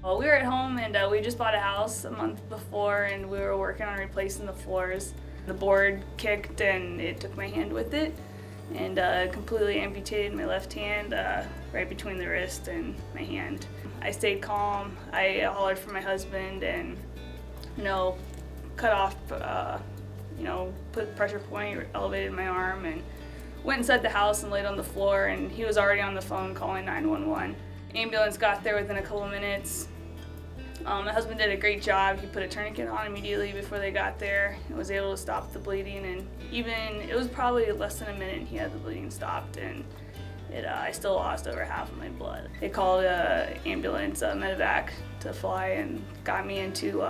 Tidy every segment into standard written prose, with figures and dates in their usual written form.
Well, we were at home and we just bought a house a month before, and we were working on replacing the floors. The board kicked and it took my hand with it and completely amputated my left hand right between the wrist and my hand. I stayed calm. I hollered for my husband and, cut off, put pressure point, elevated my arm, and went inside the house and laid on the floor, and he was already on the phone calling 911. Ambulance got there within a couple minutes. My husband did a great job. He put a tourniquet on immediately before they got there and was able to stop the bleeding, and it was probably less than a minute and he had the bleeding stopped, and I still lost over half of my blood. They called an ambulance, medevac, to fly and got me into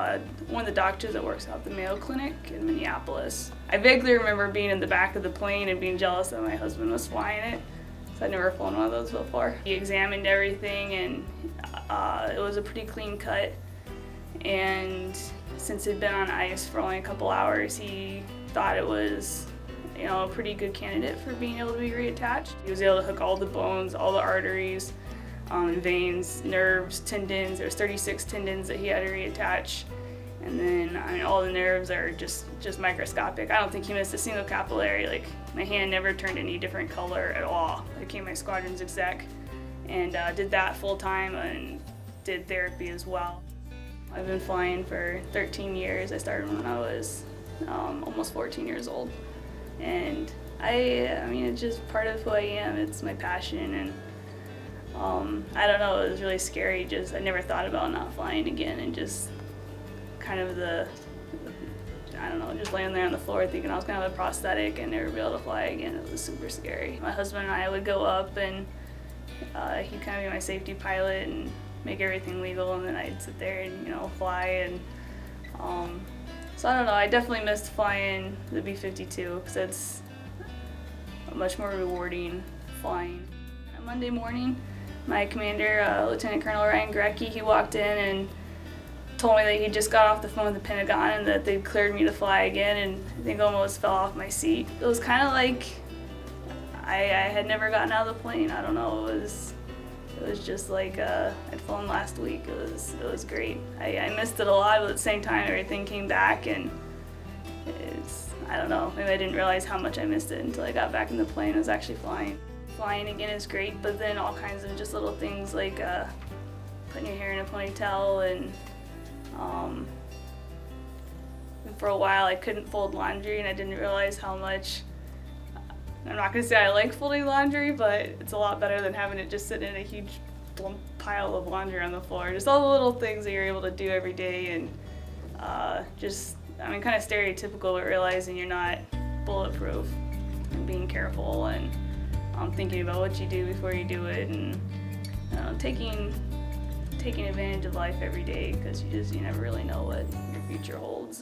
one of the doctors that works out the Mayo Clinic in Minneapolis. I vaguely remember being in the back of the plane and being jealous that my husband was flying it. I'd never flown one of those before. He examined everything and it was a pretty clean cut, and since it'd been on ice for only a couple hours, he thought it was a pretty good candidate for being able to be reattached. He was able to hook all the bones, all the arteries, veins, nerves, tendons. There's 36 tendons that he had to reattach. And then, all the nerves are just microscopic. I don't think he missed a single capillary. Like, my hand never turned any different color at all. I became my squadron's exec and did that full time and did therapy as well. I've been flying for 13 years. I started when I was almost 14 years old. And it's just part of who I am. It's my passion, and I don't know, it was really scary. I never thought about not flying again, and just kind of just laying there on the floor thinking I was gonna have a prosthetic and never be able to fly again. It was super scary. My husband and I would go up, and he'd kind of be my safety pilot and make everything legal, and then I'd sit there and fly. And so I don't know, I definitely missed flying the B-52 because it's a much more rewarding flying. On Monday morning, my commander, Lieutenant Colonel Ryan Grecki, he walked in and told me that he just got off the phone with the Pentagon and that they'd cleared me to fly again, and I think I almost fell off my seat. It was kind of like I had never gotten out of the plane. I don't know, it was just like I'd flown last week. It was great. I missed it a lot, but at the same time everything came back, and I don't know, maybe I didn't realize how much I missed it until I got back in the plane and was actually flying. Flying again is great, but then all kinds of just little things like putting your hair in a ponytail, and for a while I couldn't fold laundry, and I didn't realize how much. I'm not going to say I like folding laundry, but it's a lot better than having it just sit in a huge pile of laundry on the floor. Just all the little things that you're able to do every day, and kind of stereotypical, but realizing you're not bulletproof and being careful and thinking about what you do before you do it, and taking advantage of life every day, because you never really know what your future holds.